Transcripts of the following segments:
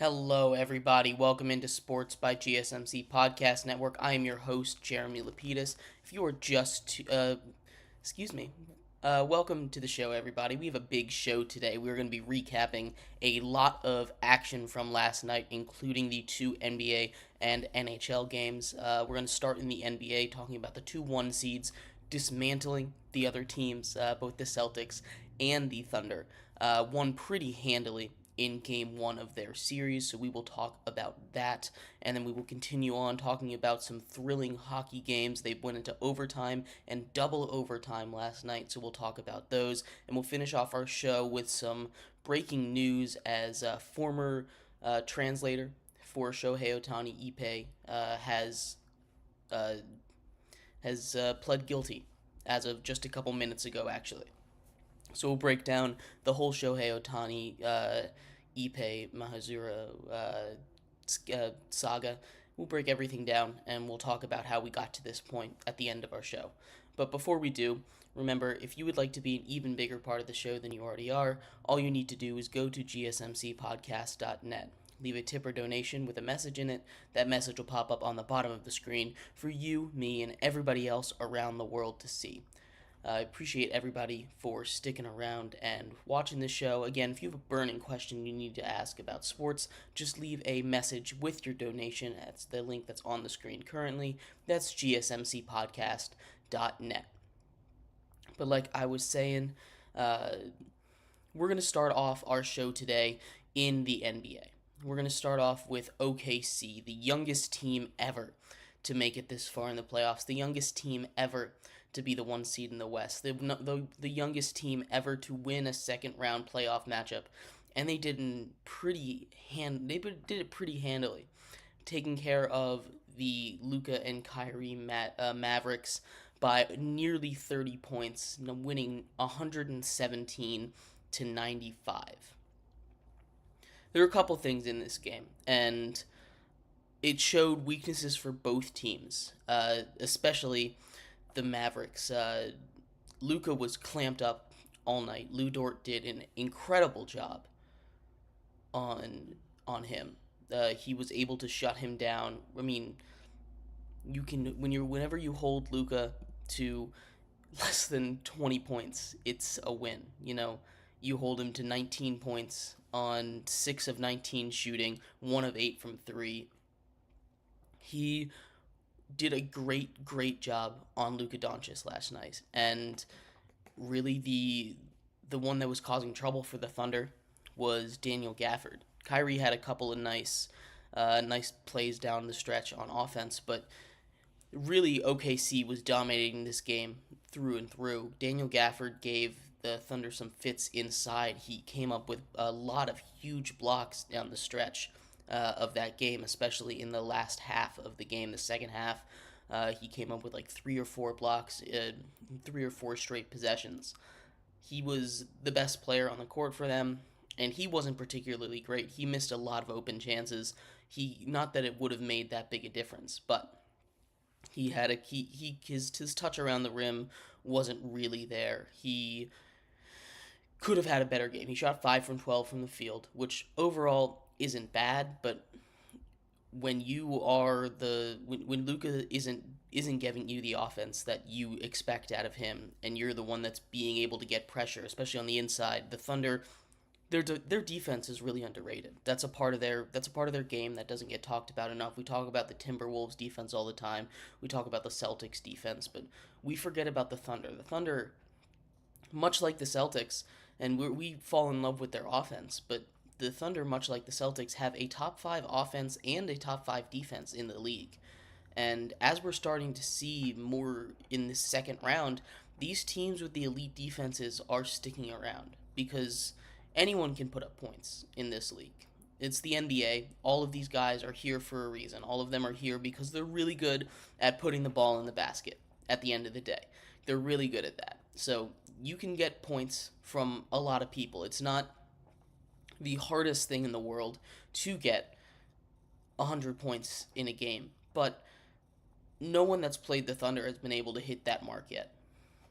Hello, everybody. Welcome into Sports by GSMC Podcast Network. I am your host, Jeremy Lapidus. If you are welcome to the show, everybody. We have a big show today. We're going to be recapping a lot of action from last night, including the two NBA and NHL games. We're going to start in the NBA, talking about the 2-1 seeds dismantling the other teams, both the Celtics and the Thunder. Won pretty handily in game one of their series, so we will talk about that, and then we will continue on talking about some thrilling hockey games. They went into overtime and double overtime last night, so we'll talk about those, and we'll finish off our show with some breaking news as a former translator for Shohei Ohtani, Ipe, has pled guilty as of just a couple minutes ago, actually. So we'll break down the whole Shohei Ohtani, Ipe Mahazura saga. We'll break everything down, and we'll talk about how we got to this point at the end of our show. But before we do, remember, if you would like to be an even bigger part of the show than you already are, all you need to do is go to gsmcpodcast.net. Leave a tip or donation with a message in it. That message will pop up on the bottom of the screen for you, me, and everybody else around the world to see. I appreciate everybody for sticking around and watching the show. Again, if you have a burning question you need to ask about sports, just leave a message with your donation. That's the link that's on the screen currently. That's gsmcpodcast.net. But like I was saying, we're going to start off our show today in the NBA. We're going to start off with OKC, the youngest team ever to make it this far in the playoffs, the youngest team ever to be the 1 seed in the West, the youngest team ever to win a second round playoff matchup, and they did it pretty handily, taking care of the Luka and Kyrie Mavericks by nearly 30 points, winning 117-95. There are a couple things in this game, and it showed weaknesses for both teams, especially the Mavericks. Luka was clamped up all night. Lou Dort did an incredible job on him. He was able to shut him down. I mean, whenever you hold Luka to less than 20 points, it's a win. You hold him to 19 points on 6 of 19 shooting, 1 of 8 from 3. He did a great job on Luka Doncic last night, and really the one that was causing trouble for the Thunder was Daniel Gafford. Kyrie had a couple of nice plays down the stretch on offense, but really OKC was dominating this game through and through. Daniel Gafford gave the Thunder some fits inside. He came up with a lot of huge blocks down the stretch of that game, especially in the last half of the game. The second half, he came up with like 3 or 4 blocks, 3 or 4 straight possessions. He was the best player on the court for them, and he wasn't particularly great. He missed a lot of open chances. Not that it would have made that big a difference, but his touch around the rim wasn't really there. He could have had a better game. He shot 5 from 12 from the field, which overall isn't bad, but when when Luka isn't giving you the offense that you expect out of him, and you're the one that's being able to get pressure, especially on the inside, the Thunder, their defense is really underrated. That's a part of their game that doesn't get talked about enough. We talk about the Timberwolves defense all the time. We talk about the Celtics defense, but we forget about the Thunder. The Thunder, much like the Celtics, and we fall in love with their offense, but the Thunder, much like the Celtics, have a top 5 offense and a top 5 defense in the league. And as we're starting to see more in this second round, these teams with the elite defenses are sticking around because anyone can put up points in this league. It's the NBA. All of these guys are here for a reason. All of them are here because they're really good at putting the ball in the basket at the end of the day. They're really good at that. So you can get points from a lot of people. It's not the hardest thing in the world to get 100 points in a game, but no one that's played the Thunder has been able to hit that mark yet.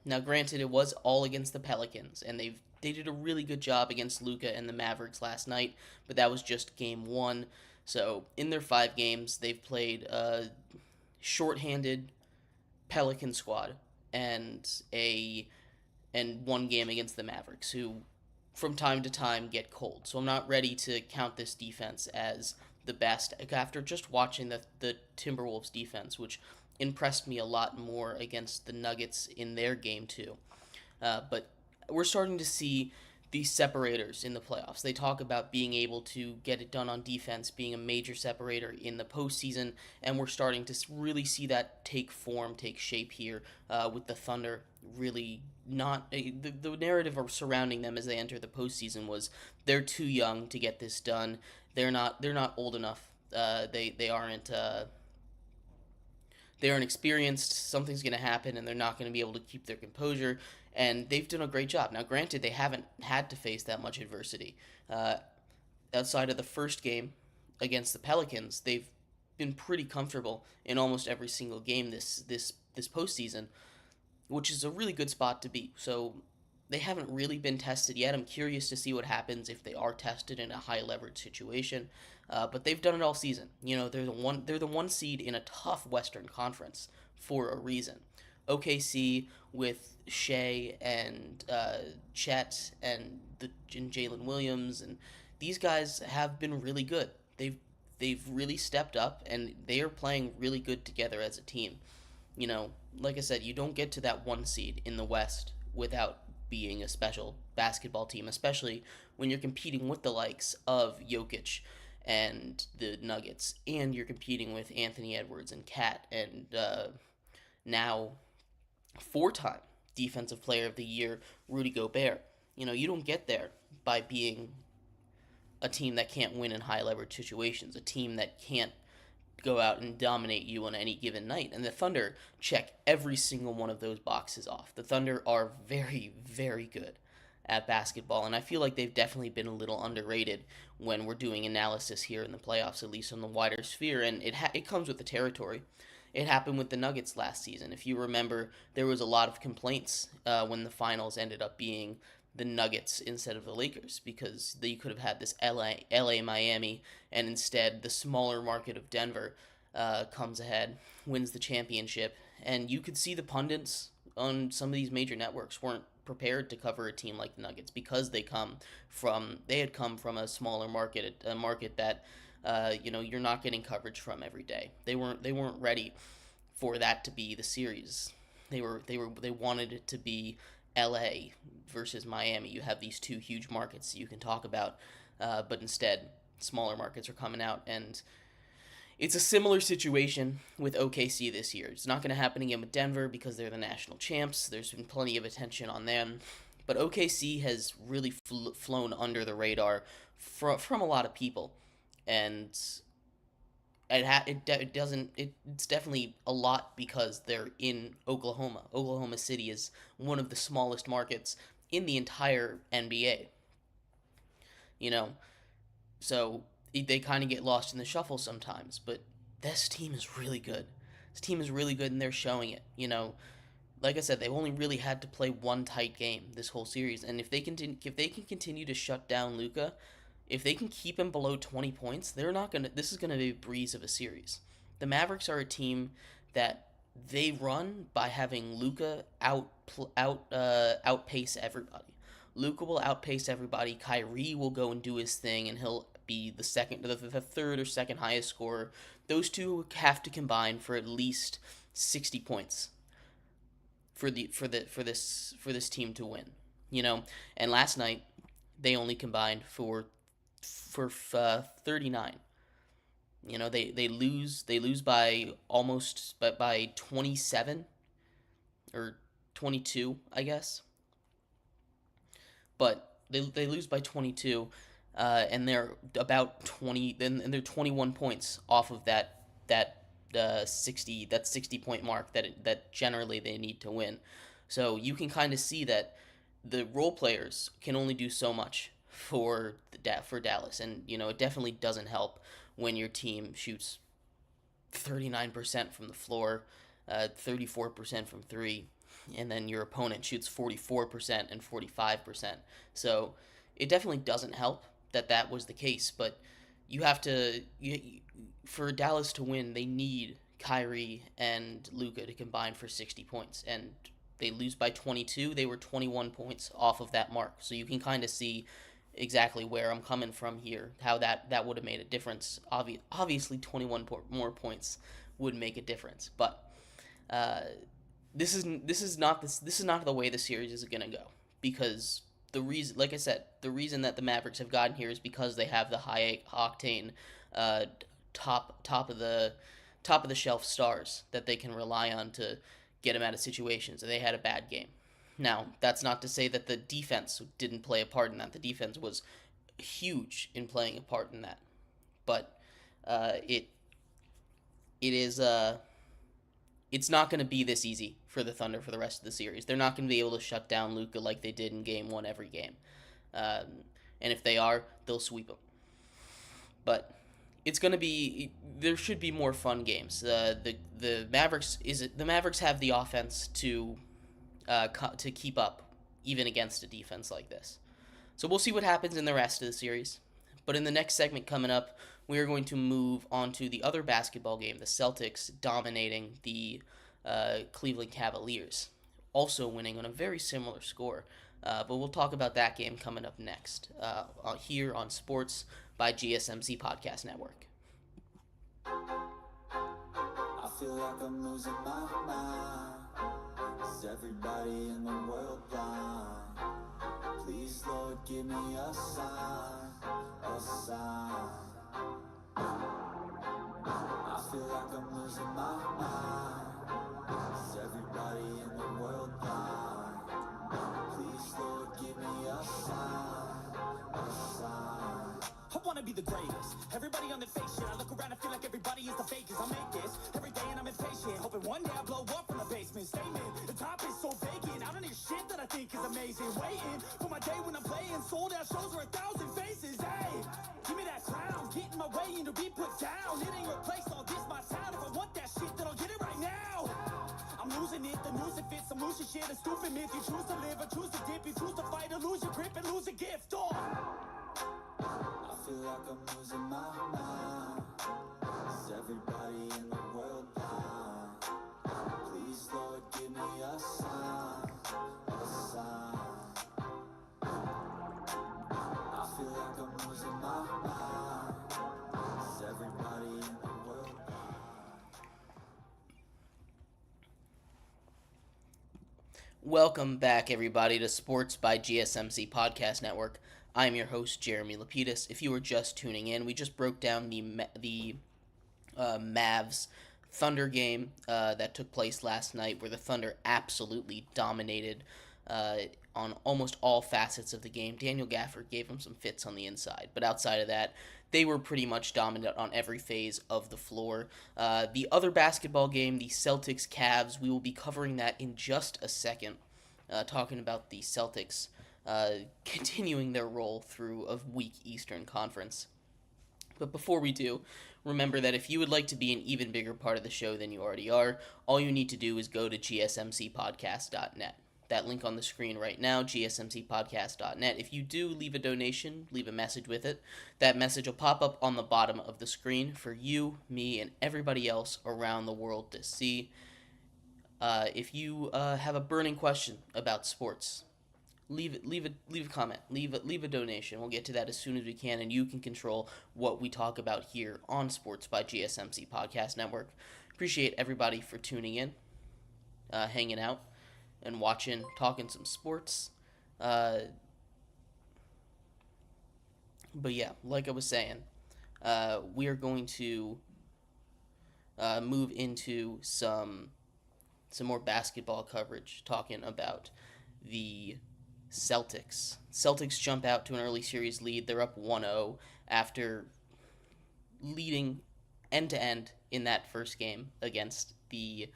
Now, granted, it was all against the Pelicans, and they've they did a really good job against Luka and the Mavericks last night, but that was just game one. So in their 5 games, they've played a shorthanded Pelican squad and a and one game against the Mavericks, who from time to time get cold. So I'm not ready to count this defense as the best after just watching the Timberwolves defense, which impressed me a lot more against the Nuggets in their game too. But we're starting to see these separators in the playoffs. They talk about being able to get it done on defense, being a major separator in the postseason, and we're starting to really see that take form, take shape here with the Thunder. Really, not the narrative surrounding them as they enter the postseason was they're too young to get this done. They're not old enough. They aren't. They aren't experienced. Something's going to happen, and they're not going to be able to keep their composure. And they've done a great job. Now, granted, they haven't had to face that much adversity. Outside of the first game against the Pelicans, they've been pretty comfortable in almost every single game this postseason, which is a really good spot to be. So they haven't really been tested yet. I'm curious to see what happens if they are tested in a high leverage situation. But they've done it all season. You know, they're the one seed in a tough Western Conference for a reason. OKC with Shea and Chet and Jalen Williams, and these guys have been really good. They've really stepped up, and they are playing really good together as a team. You know, like I said, you don't get to that one seed in the West without being a special basketball team, especially when you're competing with the likes of Jokic and the Nuggets, and you're competing with Anthony Edwards and Cat, and now 4-time Defensive Player of the Year Rudy Gobert. You know, you don't get there by being a team that can't win in high leverage situations, a team that can't go out and dominate you on any given night. And the Thunder check every single one of those boxes off. The Thunder are very, very good at basketball, and I feel like they've definitely been a little underrated when we're doing analysis here in the playoffs, at least on the wider sphere, and it comes with the territory. It happened with the Nuggets last season. If you remember, there was a lot of complaints when the finals ended up being the Nuggets instead of the Lakers, because you could have had this LA Miami, and instead the smaller market of Denver comes ahead, wins the championship, and you could see the pundits on some of these major networks weren't prepared to cover a team like the Nuggets because they had come from a smaller market, a market that you're not getting coverage from every day. They weren't ready for that to be the series. They wanted it to be LA versus Miami. You have these two huge markets you can talk about, but instead smaller markets are coming out, and it's a similar situation with OKC this year. It's not going to happen again with Denver because they're the national champs. There's been plenty of attention on them, but OKC has really flown under the radar from a lot of people, and it's definitely a lot because they're in Oklahoma. Oklahoma City is one of the smallest markets in the entire NBA. You know, so they kind of get lost in the shuffle sometimes, but this team is really good. This team is really good, and they're showing it. You know, like I said, they've only really had to play one tight game this whole series, and if they can continue to shut down Luka, if they can keep him below 20 points, this is gonna be a breeze of a series. The Mavericks are a team that they run by having Luka outpace everybody. Luka will outpace everybody. Kyrie will go and do his thing, and he'll be the third or second highest scorer. Those two have to combine for at least 60 points for this team to win. You know, and last night they only combined for 39. You know, they lose by by 27 or 22, I guess. But they lose by 22, and they're about 20. Then they're 21 points off of that 60 point mark that generally they need to win. So you can kind of see that the role players can only do so much for Dallas, and you know it definitely doesn't help when your team shoots 39% from the floor, 34% from three. and then your opponent shoots 44% and 45%. So it definitely doesn't help that was the case, but you have to for Dallas to win, they need Kyrie and Luka to combine for 60 points, and they lose by 22. They were 21 points off of that mark, so you can kind of see exactly where I'm coming from here, how that would have made a difference. Obviously, 21 more points would make a difference, but uh, this is not the way the series is gonna go, because the reason, like I said, the reason that the Mavericks have gotten here is because they have the high octane, uh, top of the shelf stars that they can rely on to get them out of situations. And they had a bad game. Now, that's not to say that the defense didn't play a part in that. The defense was huge in playing a part in that, but it is it's not going to be this easy for the Thunder for the rest of the series. They're not going to be able to shut down Luka like they did in Game 1 every game. And if they are, they'll sweep them. But it's going to be, there should be more fun games. The Mavericks have the offense to keep up even against a defense like this. So we'll see what happens in the rest of the series. But in the next segment coming up, we are going to move on to the other basketball game, the Celtics dominating the Cleveland Cavaliers, also winning on a very similar score. But we'll talk about that game coming up next, here on Sports by GSMC Podcast Network. I feel like I'm losing my mind. Is everybody in the world blind? Please, Lord, give me a sign, a sign. I feel like I'm losing my mind. Is everybody in the world blind? Please, Lord, give me a sign, a sign. I wanna be the greatest. Everybody on the fake shit. I look around and feel like everybody is the fakest. I make this every day and I'm impatient. Hoping one day I blow up from the basement. Statement, the top is so vacant. I don't hear shit that I think is amazing. Waiting for my day when I'm playing. Sold out shows where 1,000 faces. Hey, give me that crown. Get in my way and to be put down. It ain't replace all this my sound. If I want that shit, then I'll get it right now. I'm losing it, the news it fits. I'm losing shit, a stupid myth. You choose to live or choose to dip. You choose to fight or lose your grip and lose a gift. Oh. I feel like I'm losing my mind. Is everybody in the world blind? Please, Lord, give me a sign, a sign. I feel like I'm losing my mind. Is everybody in the world blind? Welcome back, everybody, to Sports by GSMC Podcast Network. I'm your host, Jeremy Lapidus. If you were just tuning in, we just broke down the Mavs Thunder game that took place last night, where the Thunder absolutely dominated on almost all facets of the game. Daniel Gafford gave them some fits on the inside, but outside of that, they were pretty much dominant on every phase of the floor. The other basketball game, the Celtics-Cavs, we will be covering that in just a second, talking about the Celtics continuing their roll through a weak Eastern Conference. But before we do, remember that if you would like to be an even bigger part of the show than you already are, all you need to do is go to gsmcpodcast.net. That link on the screen right now, gsmcpodcast.net. If you do leave a donation, leave a message with it. That message will pop up on the bottom of the screen for you, me, and everybody else around the world to see. If you have a burning question about sports, leave a comment, leave a donation. We'll get to that as soon as we can, and you can control what we talk about here on Sports by GSMC Podcast Network. Appreciate everybody for tuning in, hanging out, and watching, talking some sports. But yeah, like I was saying, we are going to move into some more basketball coverage, talking about the Celtics. Celtics jump out to an early series lead. They're up 1-0 after leading end to end in that first game against the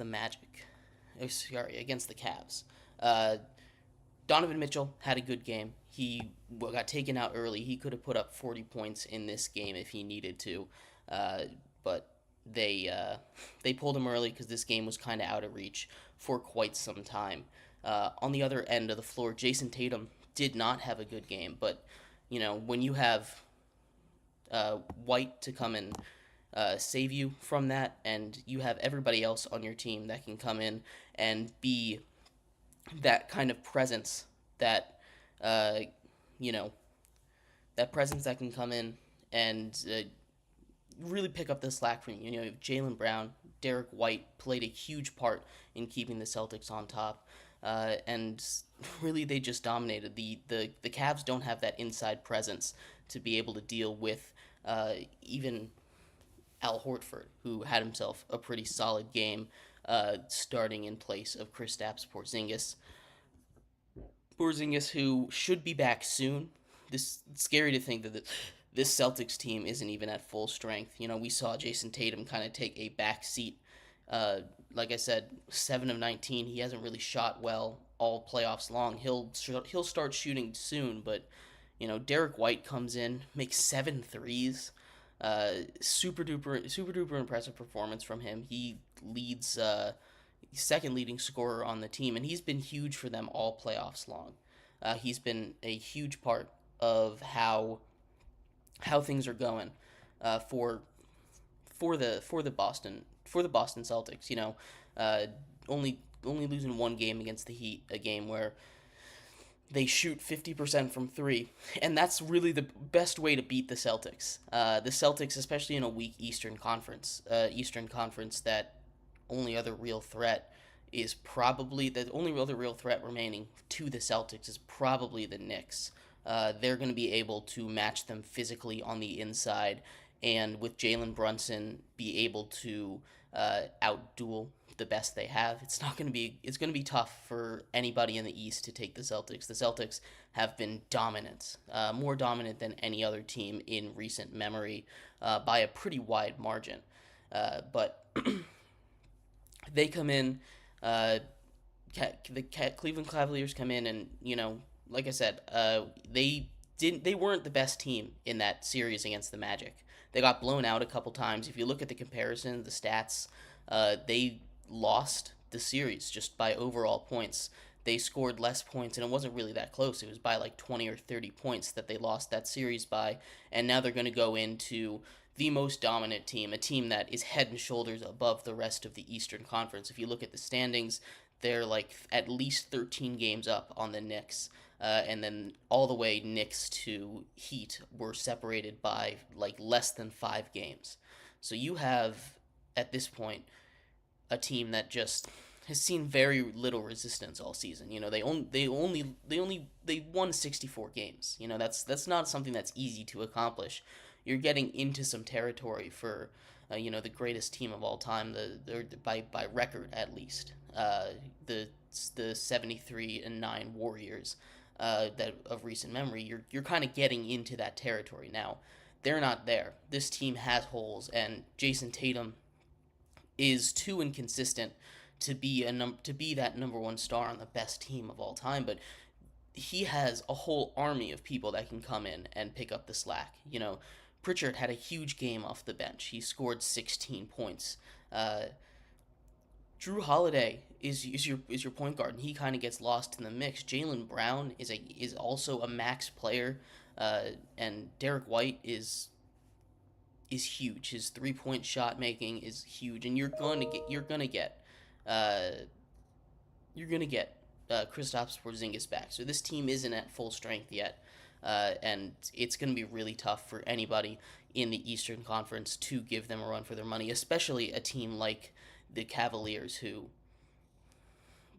Magic. Against the Cavs. Donovan Mitchell had a good game. He got taken out early. He could have put up 40 points in this game if he needed to, but they they pulled him early because this game was kind of out of reach for quite some time. On the other end of the floor, Jason Tatum did not have a good game, but when you have White to come and save you from that, and you have everybody else on your team that can come in and be that kind of presence that uh, you know that presence that can come in and really pick up the slack from you. Jaylen Brown, Derek White played a huge part in keeping the Celtics on top, and really they just dominated. The Cavs don't have that inside presence to be able to deal with even Al Horford, who had himself a pretty solid game, starting in place of Kristaps Porzingis. Porzingis, who should be back soon. It's scary to think that this Celtics team isn't even at full strength. We saw Jason Tatum kind of take a back seat. Like I said, 7 of 19. He hasn't really shot well all playoffs long. He'll start shooting soon, but Derek White comes in, makes 7 threes. Super duper impressive performance from him. He leads second leading scorer on the team, and he's been huge for them all playoffs long. He's been a huge part of how things are going for the Boston Celtics. Only losing one game against the Heat, a game where they shoot 50% from three, and that's really the best way to beat the Celtics. The Celtics, especially in a weak Eastern Conference, that only other real threat is probably the only other real threat remaining to the Celtics is probably the Knicks. They're going to be able to match them physically on the inside, and with Jalen Brunson, be able to outduel the best they have. It's going to be tough for anybody in the East to take the Celtics. The Celtics have been dominant, more dominant than any other team in recent memory, by a pretty wide margin. But they come in, the Cleveland Cavaliers come in, and like I said, they weren't the best team in that series against the Magic. They got blown out a couple times. If you look at the comparison, the stats, they lost the series just by overall points. They scored less points, and it wasn't really that close. It was by like 20 or 30 points that they lost that series by, and now they're going to go into the most dominant team, a team that is head and shoulders above the rest of the Eastern Conference. If you look at the standings, they're like at least 13 games up on the Knicks. And then all the way Knicks to Heat were separated by like less than 5 games. So you have, at this point, a team that just has seen very little resistance all season. They won 64 games. That's not something that's easy to accomplish. You're getting into some territory for the greatest team of all time, by record at least. The 73-9 Warriors, that of recent memory. You're kind of getting into that territory now. They're not there. This team has holes, and Jason Tatum is too inconsistent to be that number one star on the best team of all time. But he has a whole army of people that can come in and pick up the slack. Pritchard had a huge game off the bench. He scored 16 points. Drew Holiday is your point guard, and he kind of gets lost in the mix. Jaylen Brown is also a max player, and Derek White is huge. His 3-point shot making is huge, and you're gonna get Kristaps Porzingis back. So this team isn't at full strength yet, and it's gonna be really tough for anybody in the Eastern Conference to give them a run for their money, especially a team like the Cavaliers, who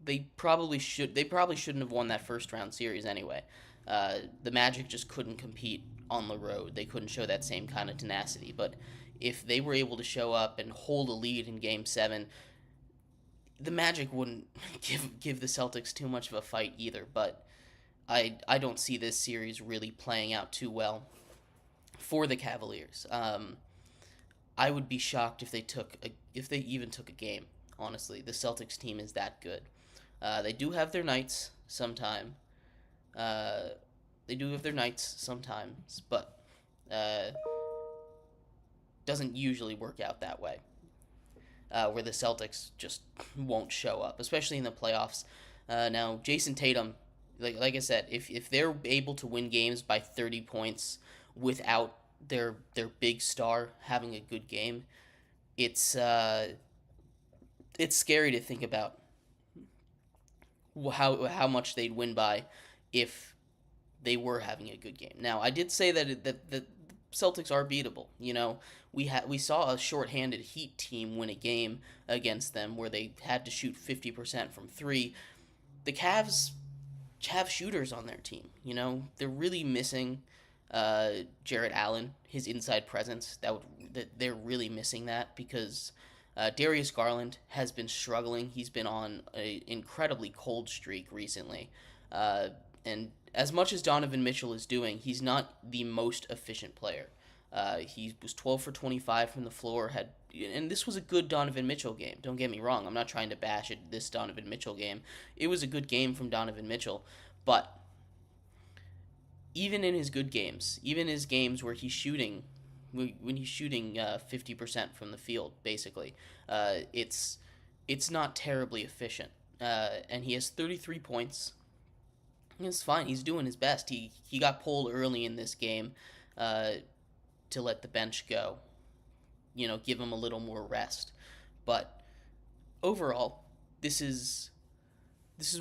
they probably shouldn't have won that first round series anyway. The Magic just couldn't compete on the road. They couldn't show that same kind of tenacity. But if they were able to show up and hold a lead in Game 7, the Magic wouldn't give the Celtics too much of a fight either. But I don't see this series really playing out too well for the Cavaliers. I would be shocked if they even took a game. Honestly, the Celtics team is that good. They do have their nights sometime. They do have their nights sometimes, but doesn't usually work out that way. where the Celtics just won't show up, especially in the playoffs. Now, Jason Tatum, like I said, if they're able to win games by 30 points without their big star having a good game, it's it's scary to think about how much they'd win by if they were having a good game. Now, I did say that the Celtics are beatable. We saw a shorthanded Heat team win a game against them where they had to shoot 50% from 3. The Cavs have shooters on their team. They're really missing Jarrett Allen, his inside presence. They're really missing that because Darius Garland has been struggling. He's been on an incredibly cold streak recently, and as much as Donovan Mitchell is doing, he's not the most efficient player. He was 12 for 25 from the floor. And this was a good Donovan Mitchell game. Don't get me wrong. I'm not trying to bash this Donovan Mitchell game. It was a good game from Donovan Mitchell, but even in his good games, even his games where when he's shooting 50% from the field, basically, it's not terribly efficient. And he has 33 points. It's fine. He's doing his best. He got pulled early in this game to let the bench go. Give him a little more rest. But overall, this is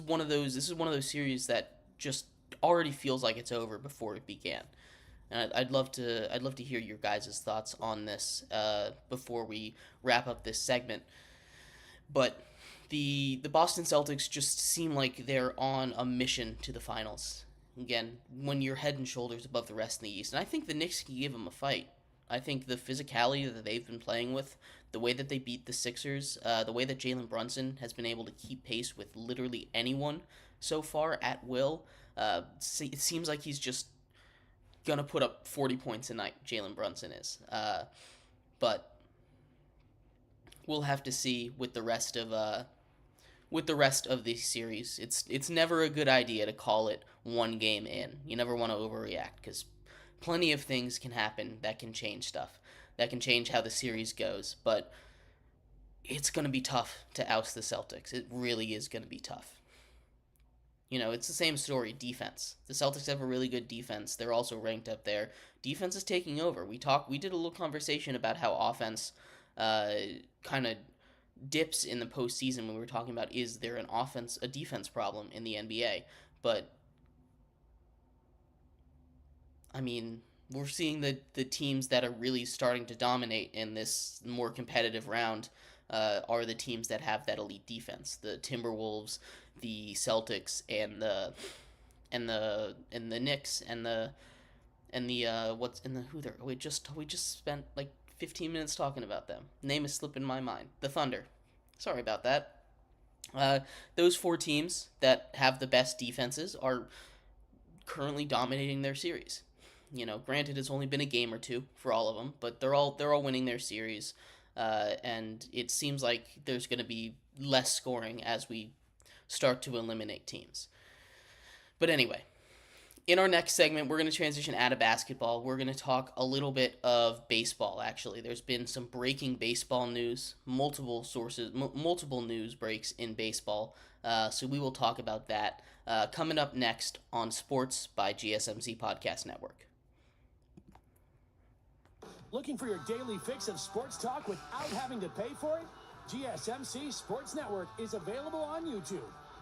one of those series that just already feels like it's over before it began. And I'd love to hear your guys' thoughts on this before we wrap up this segment. But the Boston Celtics just seem like they're on a mission to the finals. Again, when you're head and shoulders above the rest in the East. And I think the Knicks can give them a fight. I think the physicality that they've been playing with, the way that they beat the Sixers, the way that Jalen Brunson has been able to keep pace with literally anyone so far at will, it seems like he's just going to put up 40 points a night, Jalen Brunson is. But we'll have to see with the rest of the series. It's never a good idea to call it one game in. You never want to overreact because plenty of things can happen that can change stuff, that can change how the series goes. But it's going to be tough to oust the Celtics. It really is going to be tough. It's the same story, defense. The Celtics have a really good defense. They're also ranked up there. Defense is taking over. We did a little conversation about how offense kind of dips in the postseason when we were talking about is there a defense problem in the NBA. But I mean, we're seeing the teams that are really starting to dominate in this more competitive round are the teams that have that elite defense. The Timberwolves, the Celtics, and the Knicks and the we just spent like 15 minutes talking about them. Name is slipping my mind. The Thunder. Sorry about that. Those 4 teams that have the best defenses are currently dominating their series. Granted, it's only been a game or 2 for all of them, but they're all winning their series, and it seems like there's going to be less scoring as we start to eliminate teams. But anyway, in our next segment, we're going to transition out of basketball. We're going to talk a little bit of baseball, actually. There's been some breaking baseball news, multiple news breaks in baseball, so we will talk about that coming up next on Sports by GSMC Podcast Network. Looking for your daily fix of sports talk without having to pay for it? GSMC Sports Network is available on YouTube.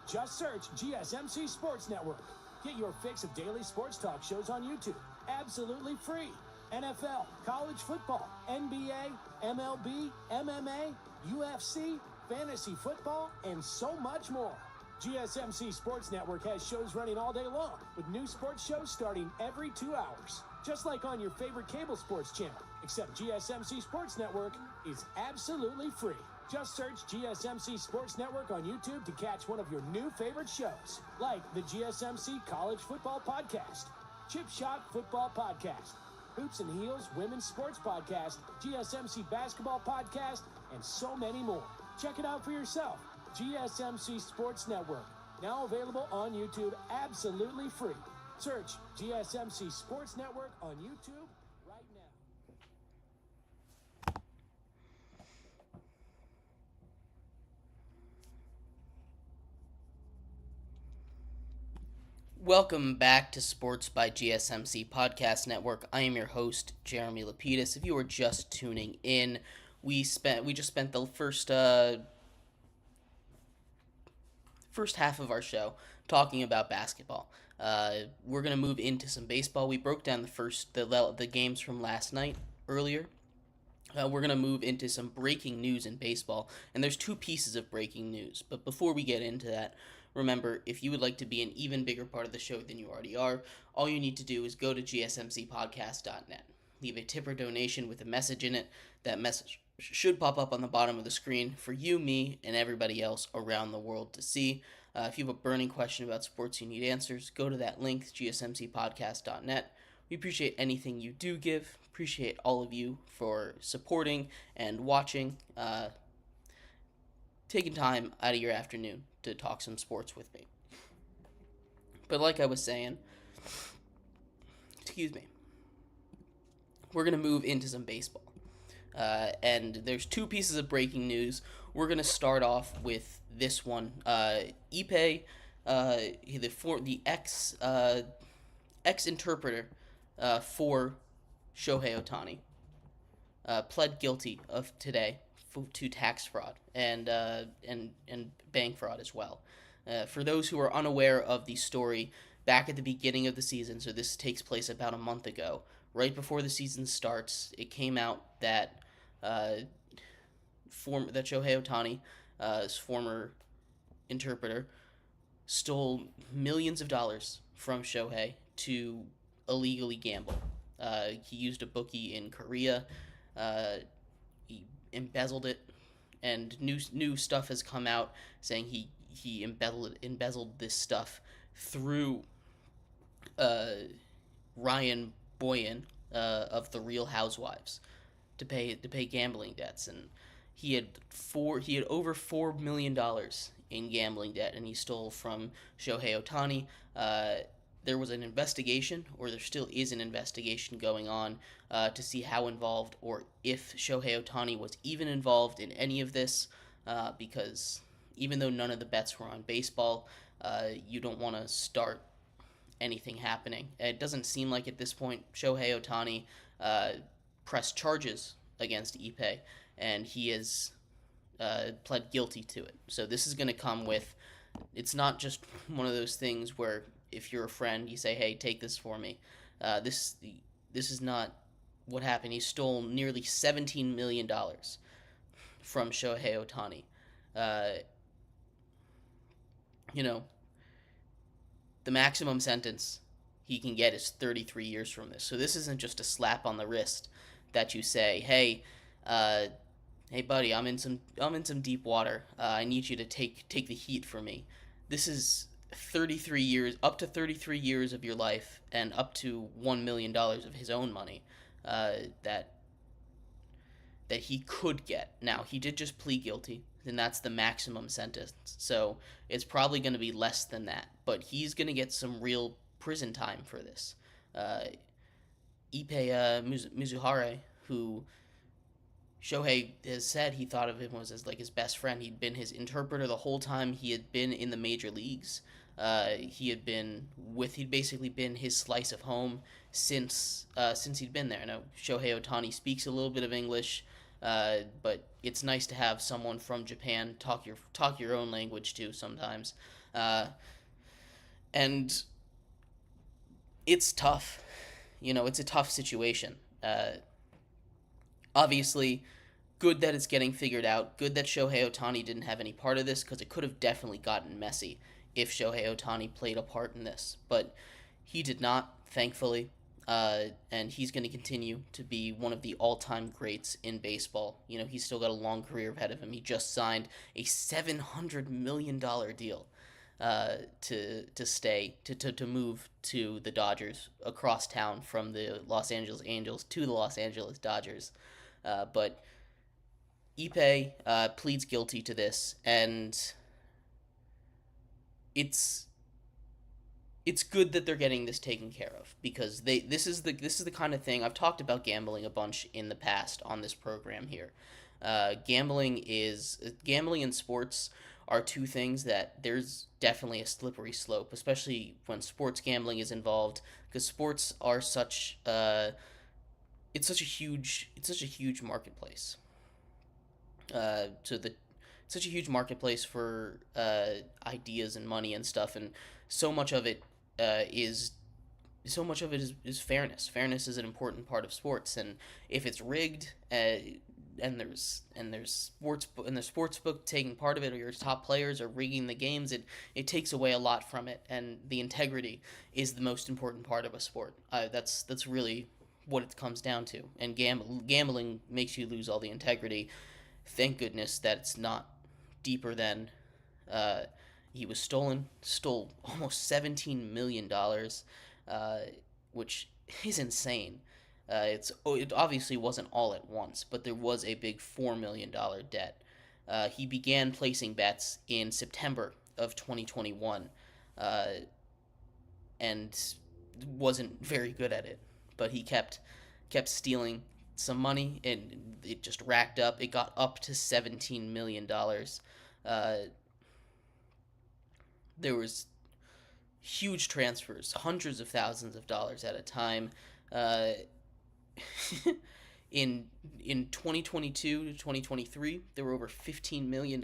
Just search GSMC Sports Network. Get your fix of daily sports talk shows on YouTube, absolutely free. NFL, college football, NBA, MLB, MMA, UFC, fantasy football, and so much more. GSMC Sports Network has shows running all day long, with new sports shows starting every 2 hours. Just like on your favorite cable sports channel, except GSMC Sports Network is absolutely free. Just search GSMC Sports Network on YouTube to catch one of your new favorite shows, like the GSMC College Football Podcast, Chip Shot Football Podcast, Hoops and Heels Women's Sports Podcast, GSMC Basketball Podcast, and so many more. Check it out for yourself. GSMC Sports Network, now available on YouTube absolutely free. Search GSMC Sports Network on YouTube right now. Welcome back to Sports by GSMC Podcast Network. I am your host, Jeremy Lapidus. If you are just tuning in, we just spent the first half of our show talking about basketball. We're gonna move into some baseball. We broke down the games from last night earlier. We're going to move into some breaking news in baseball, and there's two pieces of breaking news. But before we get into that, remember, if you would like to be an even bigger part of the show than you already are, all you need to do is go to gsmcpodcast.net. Leave a tip or donation with a message in it. That message should pop up on the bottom of the screen for you, me, and everybody else around the world to see. If you have a burning question about sports you need answers, go to that link, gsmcpodcast.net. We appreciate anything you do give. Appreciate all of you for supporting and watching, taking time out of your afternoon to talk some sports with me. But like I was saying, we're going to move into some baseball. And there's two pieces of breaking news. We're going to start off with this one. Ippei, the ex-interpreter for Shohei Ohtani, pled guilty to tax fraud and bank fraud as well. For those who are unaware of the story, back at the beginning of the season, so this takes place about a month ago, right before the season starts, it came out that that Shohei Ohtani, his former interpreter, stole millions of dollars from Shohei to illegally gamble. He used a bookie in Korea. He embezzled it, and new stuff has come out saying he embezzled this stuff through Ryan Boyan of the Real Housewives to pay gambling debts, and he had over $4 million in gambling debt, and he stole from Shohei Ohtani. There was an investigation, or there still is an investigation going on to see how involved, or if Shohei Ohtani was even involved in any of this, because even though none of the bets were on baseball, you don't want to start anything happening. It doesn't seem like at this point Shohei Ohtani pressed charges against Ippei, and he has pled guilty to it. So this is going to come with, it's not just one of those things where if you're a friend, you say, hey, take this for me. This is not what happened. He stole nearly $17 million from Shohei Ohtani. The maximum sentence he can get is 33 years from this. So this isn't just a slap on the wrist that you say, hey, buddy, I'm in some deep water. I need you to take the heat for me. This is 33 years, up to 33 years of your life, and up to $1 million of his own money that he could get. Now, he did just plead guilty, and that's the maximum sentence. So it's probably going to be less than that, but he's going to get some real prison time for this. Ippei Mizuhara, who Shohei has said he thought of him as like his best friend. He'd been his interpreter the whole time he had been in the major leagues. He'd basically been his slice of home since he'd been there. Now, Shohei Ohtani speaks a little bit of English, but it's nice to have someone from Japan talk your own language too sometimes. And it's tough. It's a tough situation. Obviously, good that it's getting figured out. Good that Shohei Ohtani didn't have any part of this, because it could have definitely gotten messy if Shohei Ohtani played a part in this. But he did not, thankfully, and he's going to continue to be one of the all-time greats in baseball. He's still got a long career ahead of him. He just signed a $700 million deal to move to the Dodgers, across town from the Los Angeles Angels to the Los Angeles Dodgers. But Ippei pleads guilty to this, and it's good that they're getting this taken care of, because this is the kind of thing I've talked about gambling a bunch in the past on this program here. Gambling in sports are two things that there's definitely a slippery slope, especially when sports gambling is involved, because sports are such it's such a huge marketplace. So the such a huge marketplace for ideas and money and stuff, and so much of it is is fairness. Fairness is an important part of sports, and if it's rigged, and the sports book taking part of it, or your top players are rigging the games, it takes away a lot from it, and the integrity is the most important part of a sport. That's really what it comes down to, and gambling makes you lose all the integrity. Thank goodness that it's not deeper than uh, he was stole almost $17 million, uh, which is insane. It obviously wasn't all at once, but there was a big $4 million debt. He began placing bets in September of 2021, uh, and wasn't very good at it. But he kept stealing some money, and it just racked up. It got up to $17 million. Uh, there was huge transfers, hundreds of thousands of dollars at a time. Uh, in 2022 to 2023, there were over $15 million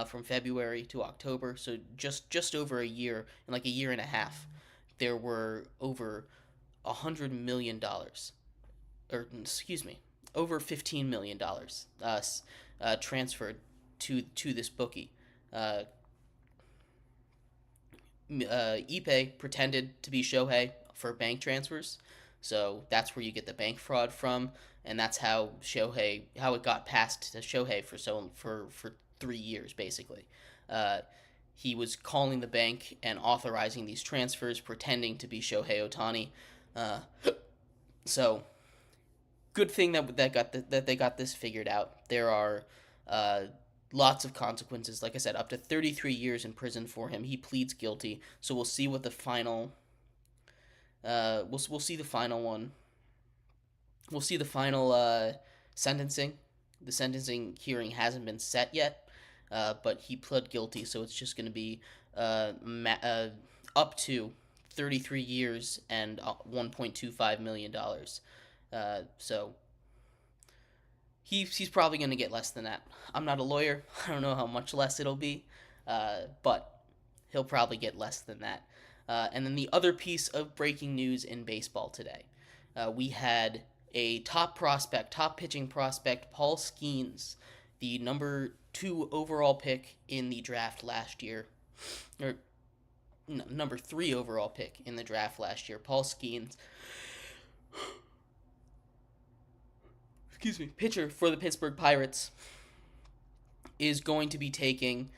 from February to October. So just over a year, in like a year and a half, there were over $100 million, or excuse me, over $15 million transferred to this bookie. Uh, Ipe pretended to be Shohei for bank transfers, so that's where you get the bank fraud from, and that's how it got passed to Shohei for 3 years basically. Uh, he was calling the bank and authorizing these transfers, pretending to be Shohei Ohtani. Uh, so good thing that they got this figured out. There are uh, lots of consequences. Like I said, up to 33 years in prison for him. He pleads guilty, so we'll see what the final. We'll see the final one. We'll see the final sentencing. The sentencing hearing hasn't been set yet, but he pled guilty, so it's just going to be up to 33 years and $1.25 million. So he's probably going to get less than that. I'm not a lawyer. I don't know how much less it'll be, but he'll probably get less than that. And then the other piece of breaking news in baseball today, we had a top pitching prospect, Paul Skeens, the number 2 overall pick in the draft last year, or no, number 3 overall pick in the draft last year. Paul Skeens, pitcher for the Pittsburgh Pirates, is going to be taking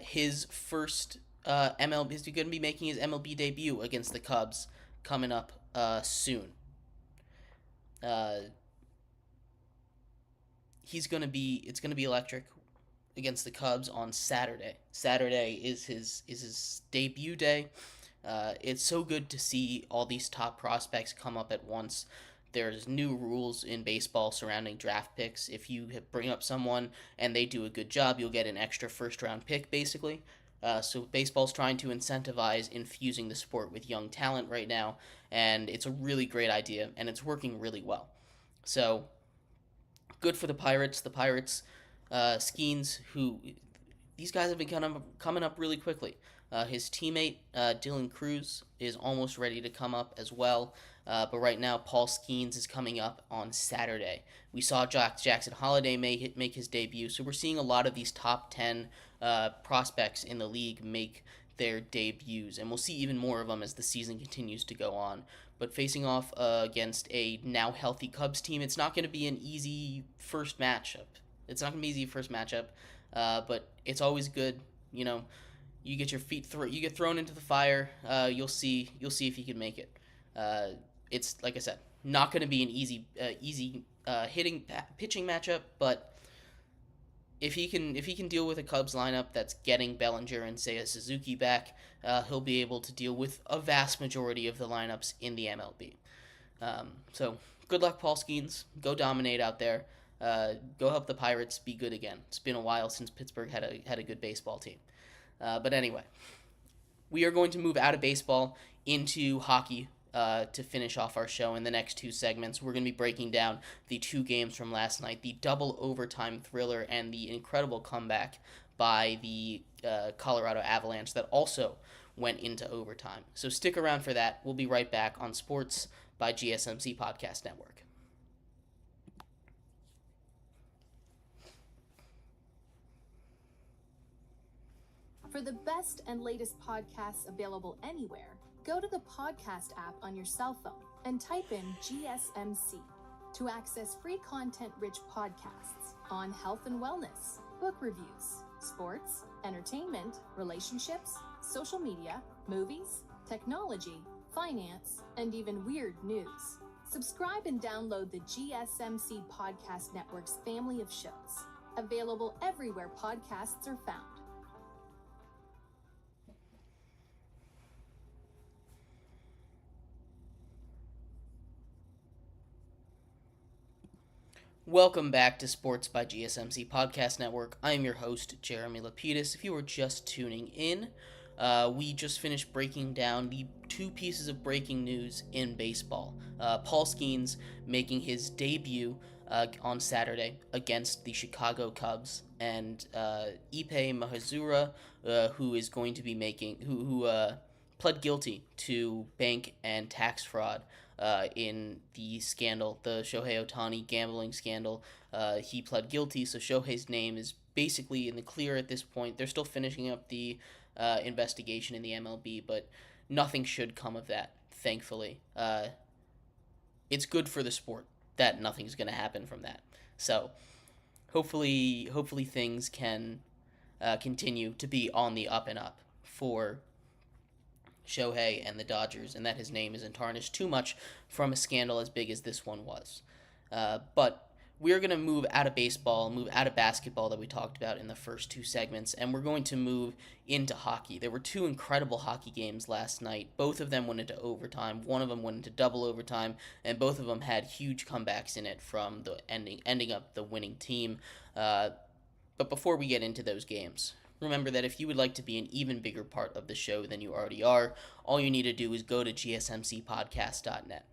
his first MLB. He's going to be making his MLB debut against the Cubs coming up soon. It's going to be electric against the Cubs on Saturday. Saturday is his debut day. It's so good to see all these top prospects come up at once. There's new rules in baseball surrounding draft picks. If you bring up someone and they do a good job, you'll get an extra first-round pick, basically. So baseball's trying to incentivize infusing the sport with young talent right now, and it's a really great idea, and it's working really well. So, good for the Pirates. The Pirates, Skeens, who these guys have been coming up really quickly. His teammate, Dylan Cruz, is almost ready to come up as well. But right now, Paul Skeens is coming up on Saturday. We saw Jackson Holliday make his debut, so we're seeing a lot of these top 10 prospects in the league make their debuts, and we'll see even more of them as the season continues to go on. But facing off against a now healthy Cubs team, it's not going to be an easy first matchup. But it's always good, You get your you get thrown into the fire. You'll see if you can make it. It's like I said, not going to be an easy pitching matchup, but if he can deal with a Cubs lineup that's getting Bellinger and Seiya Suzuki back, he'll be able to deal with a vast majority of the lineups in the MLB. So good luck, Paul Skeens. Go dominate out there. Go help the Pirates be good again. It's been a while since Pittsburgh had a good baseball team. But anyway, we are going to move out of baseball into hockey to finish off our show in the next two segments. We're going to be breaking down the two games from last night, the double overtime thriller and the incredible comeback by the Colorado Avalanche that also went into overtime. So stick around for that. We'll be right back on Sports by GSMC Podcast Network. For the best and latest podcasts available anywhere, go to the podcast app on your cell phone and type in GSMC to access free content-rich podcasts on health and wellness, book reviews, sports, entertainment, relationships, social media, movies, technology, finance, and even weird news. Subscribe and download the GSMC Podcast Network's family of shows, available everywhere podcasts are found. Welcome back to Sports by GSMC Podcast Network. I am your host, Jeremy Lapidus. If you are just tuning in, we just finished breaking down the two pieces of breaking news in baseball. Paul Skeens making his debut on Saturday against the Chicago Cubs, and Ippei Mahazura, who is going to be who pled guilty to bank and tax fraud in the scandal, the Shohei Ohtani gambling scandal. He pled guilty, so Shohei's name is basically in the clear at this point. They're still finishing up the investigation in the MLB, but nothing should come of that, thankfully. It's good for the sport that nothing's going to happen from that. So hopefully things can continue to be on the up and up for Shohei and the Dodgers, and that his name isn't tarnished too much from a scandal as big as this one was. But we're going to move out of baseball, move out of basketball that we talked about in the first two segments, and we're going to move into hockey. There were two incredible hockey games last night. Both of them went into overtime. One of them went into double overtime, and both of them had huge comebacks in it from the ending up the winning team. But before we get into those games, remember that if you would like to be an even bigger part of the show than you already are, all you need to do is go to gsmcpodcast.net.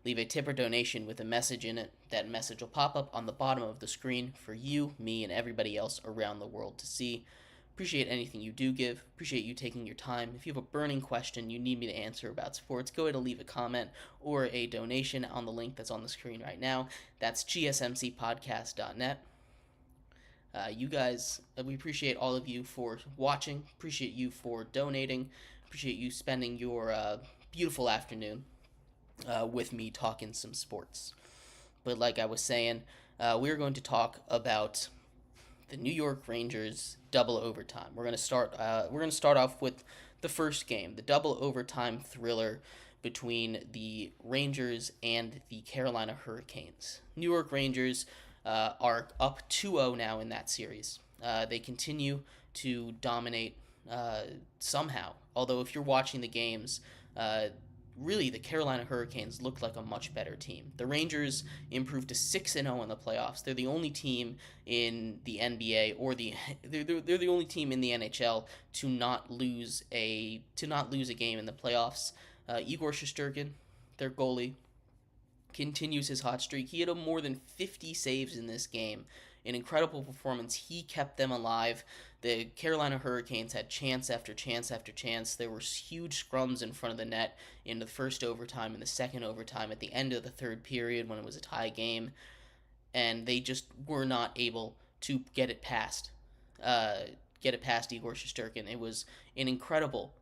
Leave a tip or donation with a message in it. That message will pop up on the bottom of the screen for you, me, and everybody else around the world to see. Appreciate anything you do give. Appreciate you taking your time. If you have a burning question you need me to answer about sports, go ahead and leave a comment or a donation on the link that's on the screen right now. That's gsmcpodcast.net. You guys, we appreciate all of you for watching, appreciate you for donating, appreciate you spending your beautiful afternoon with me talking some sports. But like I was saying, we're going to talk about the New York Rangers double overtime. We're going to start off with the first game, the double overtime thriller between the Rangers and the Carolina Hurricanes. New York Rangers are up 2-0 now in that series. They continue to dominate somehow. Although if you're watching the games, really the Carolina Hurricanes look like a much better team. The Rangers improved to 6-0 in the playoffs. They're the only team in the NBA they're the only team in the NHL to not lose a game in the playoffs. Igor Shesterkin, their goalie, continues his hot streak. He had more than 50 saves in this game. An incredible performance. He kept them alive. The Carolina Hurricanes had chance after chance after chance. There were huge scrums in front of the net in the first overtime and the second overtime at the end of the third period when it was a tie game, and they just were not able to get it past Igor Shesterkin. It was an incredible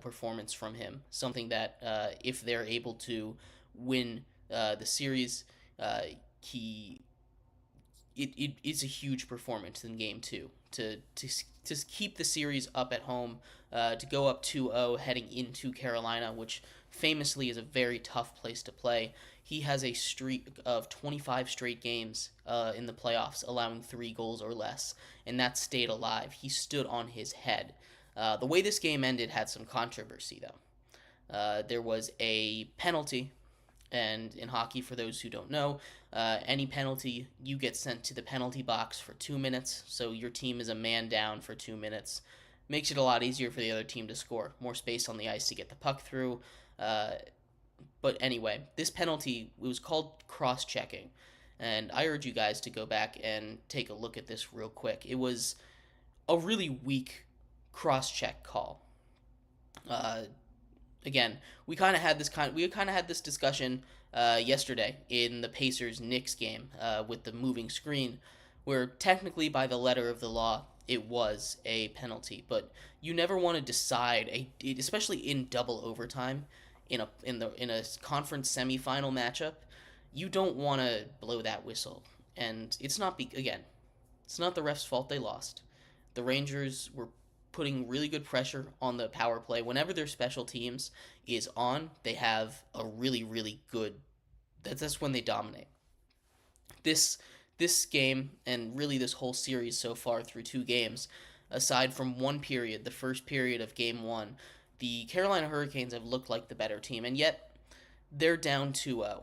performance from him. Something that if they're able to win the series, it's a huge performance in game two to keep the series up at home, to go up 2-0 heading into Carolina, which famously is a very tough place to play. He has a streak of 25 straight games in the playoffs, allowing 3 goals or less, and that stayed alive. He stood on his head. The way this game ended had some controversy, though. There was a penalty And in hockey, for those who don't know, any penalty, you get sent to the penalty box for 2 minutes. So your team is a man down for 2 minutes. Makes it a lot easier for the other team to score. More space on the ice to get the puck through. But anyway, this penalty, it was called cross-checking. And I urge you guys to go back and take a look at this real quick. It was a really weak cross-check call. Again, we kind of had this discussion yesterday in the Pacers-Knicks game with the moving screen, where technically by the letter of the law it was a penalty, but you never want to decide especially in double overtime in a conference semifinal matchup. You don't want to blow that whistle, and it's not the refs' fault they lost. The Rangers were putting really good pressure on the power play. Whenever their special teams is on, they have a really, really good... That's when they dominate. This game, and really this whole series so far through 2 games, aside from one period, the first period of Game 1, the Carolina Hurricanes have looked like the better team, and yet they're down 2-0.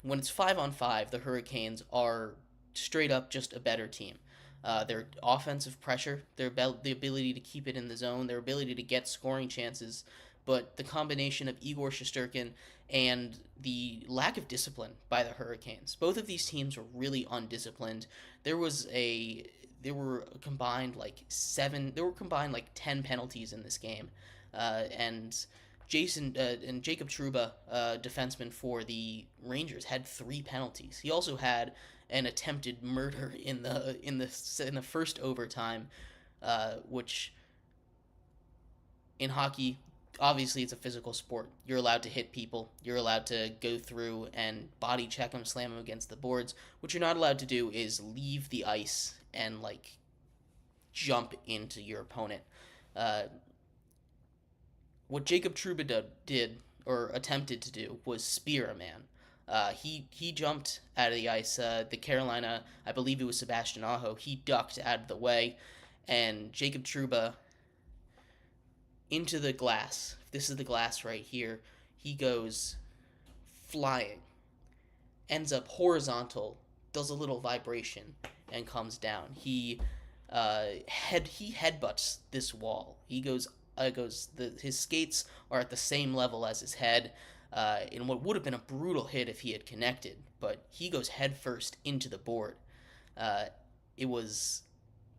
When it's 5-on-5, the Hurricanes are straight up just a better team. Their offensive pressure, the ability to keep it in the zone, their ability to get scoring chances, but the combination of Igor Shesterkin and the lack of discipline by the Hurricanes. Both of these teams were really undisciplined. There were combined like 10 penalties in this game, and Jacob Trouba, defenseman for the Rangers, had 3 penalties. He also had an attempted murder in the first overtime, which in hockey, obviously it's a physical sport. You're allowed to hit people. You're allowed to go through and body check them, slam them against the boards. What you're not allowed to do is leave the ice and jump into your opponent. What Jacob Trouba did or attempted to do was spear a man. He jumped out of the ice. The Carolina, I believe it was Sebastian Aho, he ducked out of the way, and Jacob Trouba into the glass. This is the glass right here. He goes flying, ends up horizontal, does a little vibration, and comes down. He headbutts this wall. His skates are at the same level as his head. In what would have been a brutal hit if he had connected, but he goes headfirst into the board. It was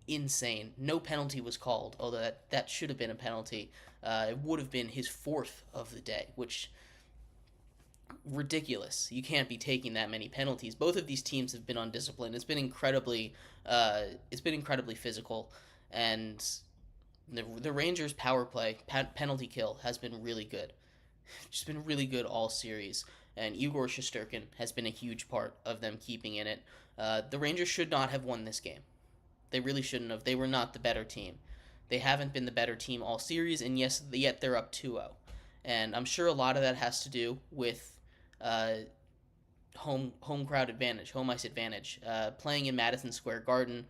insane. No penalty was called, although that should have been a penalty. It would have been his 4th of the day, which ridiculous. You can't be taking that many penalties. Both of these teams have been undisciplined. It's been incredibly physical, and the Rangers' power play penalty kill has been really good. Just been really good all series, and Igor Shesterkin has been a huge part of them keeping in it. The Rangers should not have won this game. They really shouldn't have. They were not the better team. They haven't been the better team all series, and yet they're up 2-0. And I'm sure a lot of that has to do with home crowd advantage, home ice advantage. Playing in Madison Square Garden,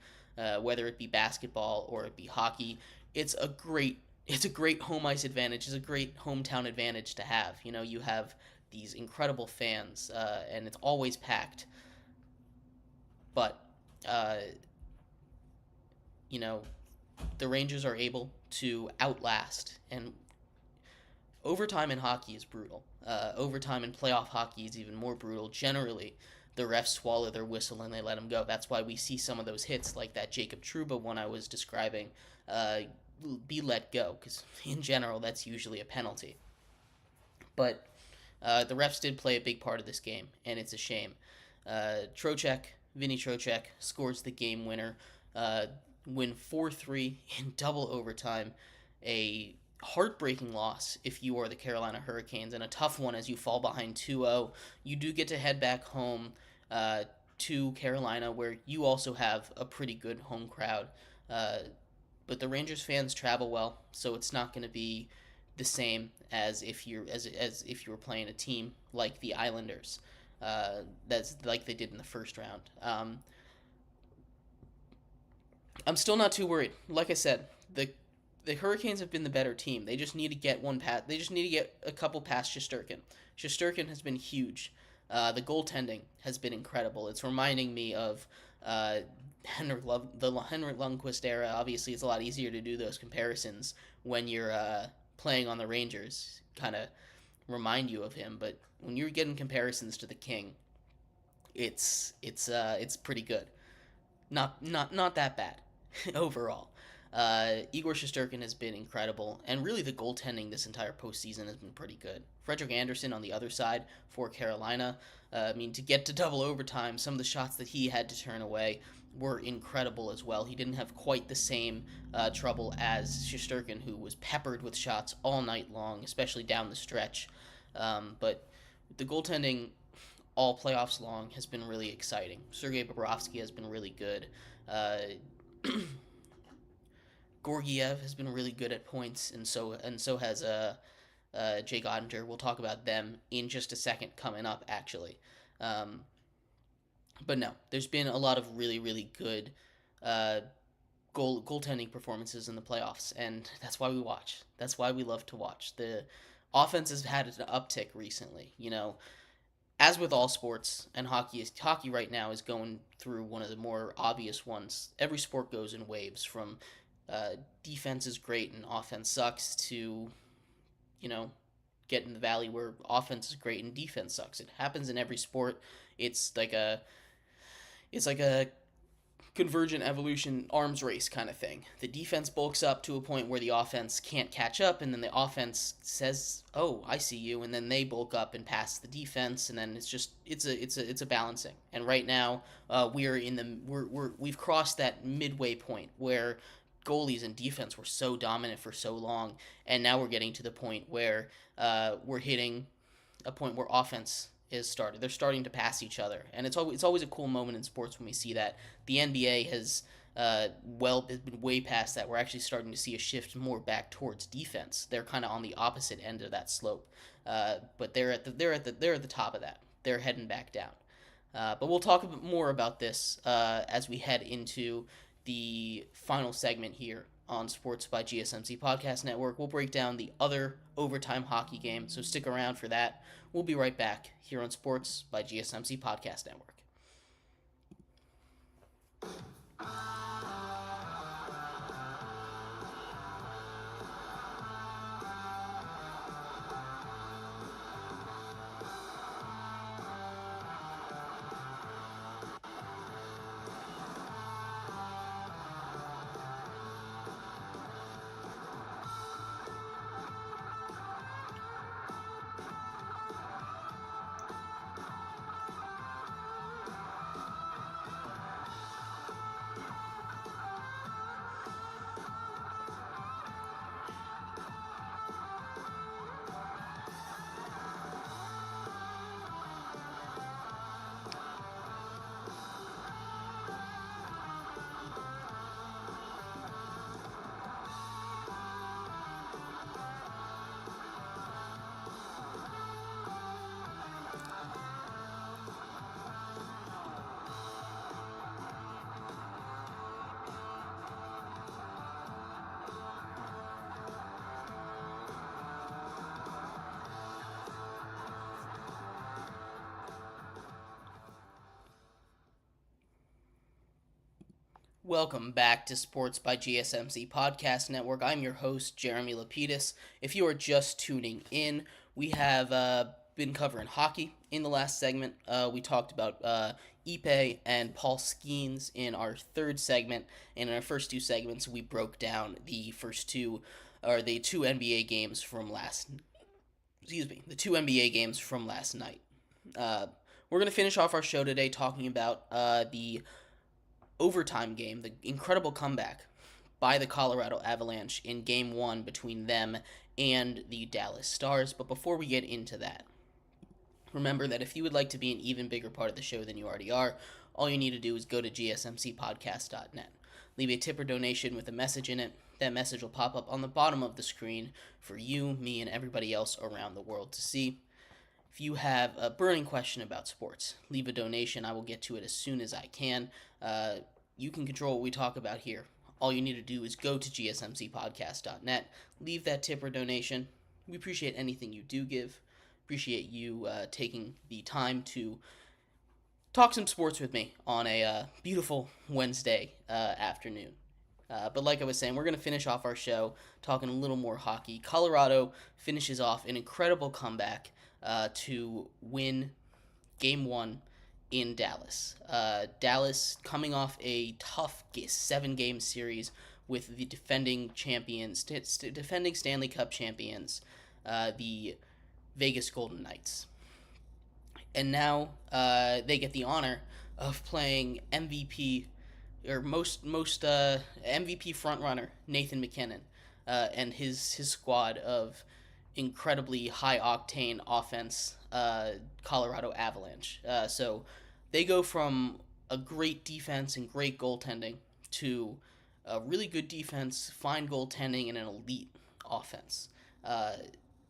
whether it be basketball or it be hockey, it's a great home ice advantage. It's a great hometown advantage to have. You have these incredible fans, and it's always packed. But, the Rangers are able to outlast. And overtime in hockey is brutal. Overtime in playoff hockey is even more brutal. Generally, the refs swallow their whistle and they let them go. That's why we see some of those hits, like that Jacob Trouba one I was describing, be let go, because in general that's usually a penalty. But the refs did play a big part of this game, and it's a shame. Vinny Trocheck scores the game winner, win 4-3 in double overtime. A heartbreaking loss if you are the Carolina Hurricanes, and a tough one as you fall behind 2-0. You do get to head back home to Carolina, where you also have a pretty good home crowd. But the Rangers fans travel well, so it's not going to be the same as if you were playing a team like the Islanders, that's like they did in the first round. I'm still not too worried. Like I said, the Hurricanes have been the better team. They just need to get one pass. They just need to get a couple past Shesterkin. Shesterkin has been huge. The goaltending has been incredible. It's reminding me of the Henrik Lundqvist era. Obviously, it's a lot easier to do those comparisons when you're playing on the Rangers. Kind of remind you of him, but when you're getting comparisons to the King, it's pretty good. Not that bad overall. Igor Shesterkin has been incredible, and really the goaltending this entire postseason has been pretty good. Frederik Andersen on the other side for Carolina. To get to double overtime, some of the shots that he had to turn away were incredible as well. He didn't have quite the same trouble as Shesterkin, who was peppered with shots all night long, especially down the stretch. But the goaltending all playoffs long has been really exciting. Sergei Bobrovsky has been really good. Gorgiev has been really good at points, and so has Jake Ottinger. We'll talk about them in just a second coming up, actually. But no, there's been a lot of really, really good goaltending performances in the playoffs, and that's why we watch. That's why we love to watch. The offense has had an uptick recently. As with all sports, and hockey right now is going through one of the more obvious ones. Every sport goes in waves from defense is great and offense sucks to, get in the valley where offense is great and defense sucks. It happens in every sport. It's like a convergent evolution arms race kind of thing. The defense bulks up to a point where the offense can't catch up, and then the offense says, "Oh, I see you," and then they bulk up and pass the defense, and then it's a balancing. And right now, we've crossed that midway point where goalies and defense were so dominant for so long, and now we're getting to the point where we're hitting a point where offense is started. They're starting to pass each other, and it's always a cool moment in sports when we see that. The NBA has been way past that. We're actually starting to see a shift more back towards defense. They're kind of on the opposite end of that slope, but they're at the top of that. They're heading back down. But we'll talk a bit more about this as we head into the final segment here on Sports by GSMC Podcast Network. We'll break down the other overtime hockey game, so stick around for that. We'll be right back here on Sports by GSMC Podcast Network. Welcome back to Sports by GSMC Podcast Network. I'm your host, Jeremy Lapidus. If you are just tuning in, we have been covering hockey in the last segment. We talked about Ipe and Paul Skeens in our third segment, and in our first two segments, we broke down the two NBA games from last night. We're going to finish off our show today talking about the overtime game, the incredible comeback by the Colorado Avalanche in Game 1 between them and the Dallas Stars. But before we get into that, remember that if you would like to be an even bigger part of the show than you already are, all you need to do is go to gsmcpodcast.net. Leave a tip or donation with a message in it. That message will pop up on the bottom of the screen for you, me, and everybody else around the world to see. If you have a burning question about sports, leave a donation. I will get to it as soon as I can. You can control what we talk about here. All you need to do is go to gsmcpodcast.net, leave that tip or donation. We appreciate anything you do give. appreciate you taking the time to talk some sports with me on a beautiful Wednesday afternoon. But like I was saying, we're going to finish off our show talking a little more hockey. Colorado finishes off an incredible comeback to win Game 1 in Dallas. Dallas coming off a tough 7-game series with the defending champions, defending Stanley Cup champions, the Vegas Golden Knights. And now they get the honor of playing MVP or most MVP frontrunner Nathan MacKinnon and his squad of incredibly high octane offense, Colorado Avalanche. So they go from a great defense and great goaltending to a really good defense, fine goaltending, and an elite offense.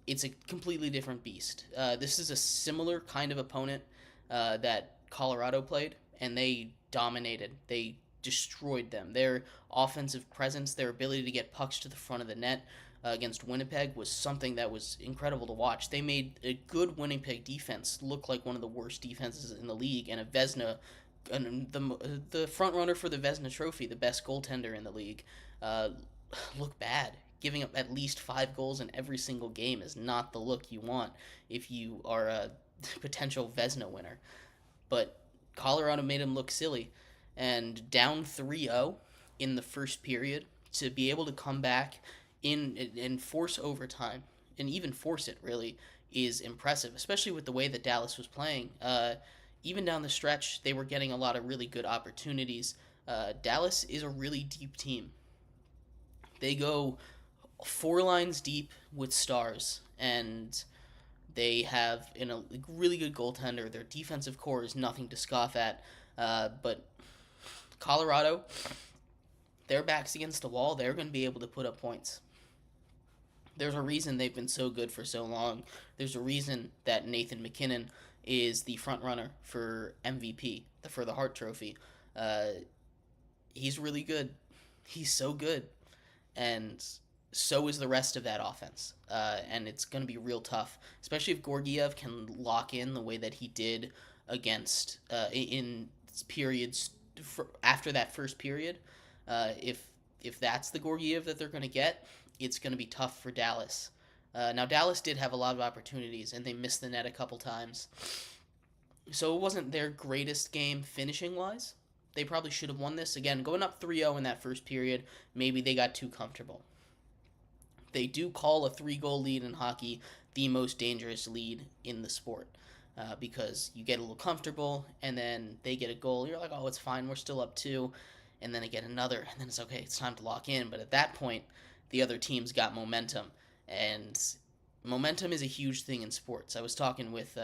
It's a completely different beast. This is a similar kind of opponent that Colorado played, and they dominated. They destroyed them. Their offensive presence, their ability to get pucks to the front of the net against Winnipeg was something that was incredible to watch. They made a good Winnipeg defense look like one of the worst defenses in the league, and a Vezina, the front runner for the Vezina Trophy, the best goaltender in the league, look bad. Giving up at least 5 goals in every single game is not the look you want if you are a potential Vezina winner. But Colorado made him look silly, and down 3-0 in the first period to be able to come back in and force overtime, and even force it, really, is impressive, especially with the way that Dallas was playing. Even down the stretch, they were getting a lot of really good opportunities. Dallas is a really deep team. They go 4 lines deep with stars, and they have a really good goaltender. Their defensive core is nothing to scoff at, but Colorado, their backs against the wall, they're going to be able to put up points. There's a reason they've been so good for so long. There's a reason that Nathan MacKinnon is the front runner for MVP, for the Hart Trophy. He's really good. He's so good. And so is the rest of that offense. And it's going to be real tough, especially if Georgiev can lock in the way that he did against in periods after that first period. If that's the Georgiev that they're going to get, it's going to be tough for Dallas. Now, Dallas did have a lot of opportunities, and they missed the net a couple times. So it wasn't their greatest game finishing-wise. They probably should have won this. Again, going up 3-0 in that first period, maybe they got too comfortable. They do call a 3-goal lead in hockey the most dangerous lead in the sport because you get a little comfortable, and then they get a goal. You're like, oh, it's fine. We're still up 2. And then they get another, and then it's okay. It's time to lock in. But at that point, the other team's got momentum. And momentum is a huge thing in sports. I was talking with,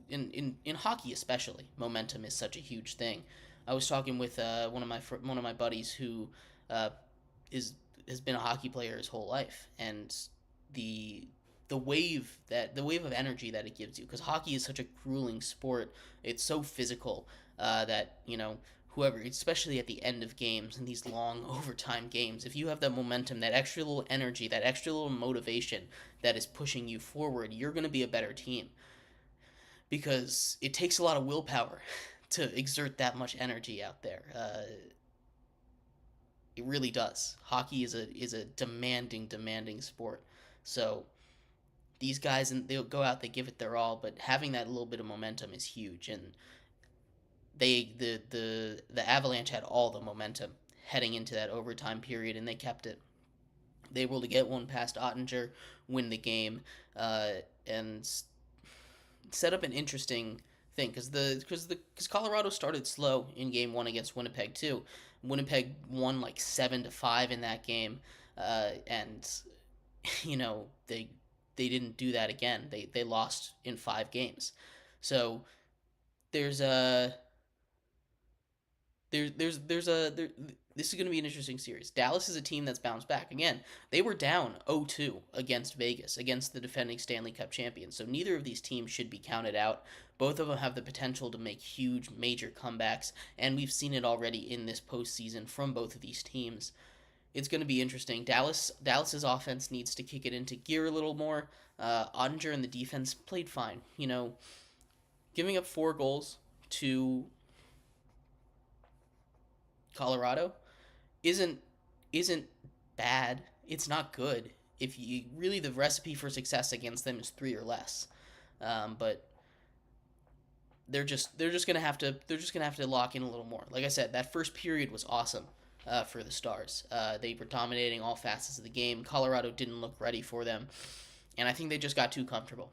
in hockey especially, momentum is such a huge thing. I was talking with one of my buddies who has been a hockey player his whole life, and the wave of energy that it gives you, because hockey is such a grueling sport. It's so physical that whoever, especially at the end of games and these long overtime games, if you have that momentum, that extra little energy, that extra little motivation that is pushing you forward, you're going to be a better team, because it takes a lot of willpower to exert that much energy out there. It really does. Hockey is a demanding sport. So these guys, and they'll go out, they give it their all, but having that little bit of momentum is huge. And the Avalanche had all the momentum heading into that overtime period, and they kept it. They were able to get one past Ottinger, win the game, and set up an interesting thing, because Colorado started slow in Game 1 against Winnipeg too. Winnipeg won like 7-5 in that game, and they didn't do that again. They lost in 5 games. So this is going to be an interesting series. Dallas is a team that's bounced back. Again, they were down 0-2 against Vegas, against the defending Stanley Cup champions. So neither of these teams should be counted out. Both of them have the potential to make huge, major comebacks, and we've seen it already in this postseason from both of these teams. it's going to be interesting. Dallas's offense needs to kick it into gear a little more. Ottinger and the defense played fine. Giving up 4 goals to Colorado isn't bad. It's not good. If you really, the recipe for success against them is 3 or less. But they're just gonna have to lock in a little more. Like I said, that first period was awesome for the Stars. They were dominating all facets of the game. Colorado didn't look ready for them, and I think they just got too comfortable.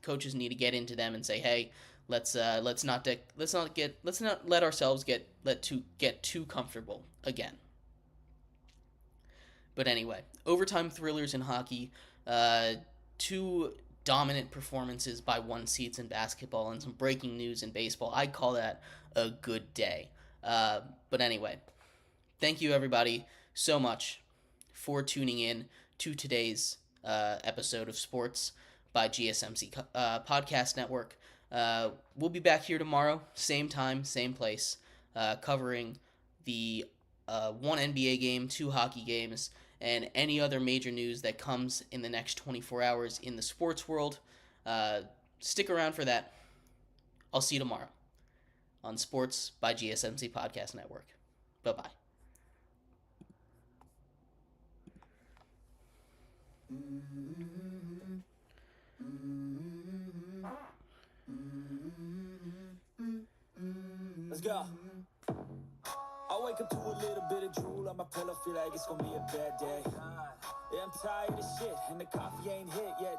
Coaches need to get into them and say, hey, let's not let ourselves get too comfortable again. But anyway, overtime thrillers in hockey, 2 dominant performances by 1 seeds in basketball, and some breaking news in baseball. I'd call that a good day. But anyway, thank you everybody so much for tuning in to today's episode of Sports by GSMC Podcast Network. We'll be back here tomorrow, same time, same place, covering the 1 NBA game, 2 hockey games, and any other major news that comes in the next 24 hours in the sports world. Stick around for that. I'll see you tomorrow on Sports by GSMC Podcast Network. Bye-bye. Let's go. I wake up to a little bit of drool on my pillow, feel like it's gonna be a bad day. Yeah, I'm tired of shit, and the coffee ain't hit yet.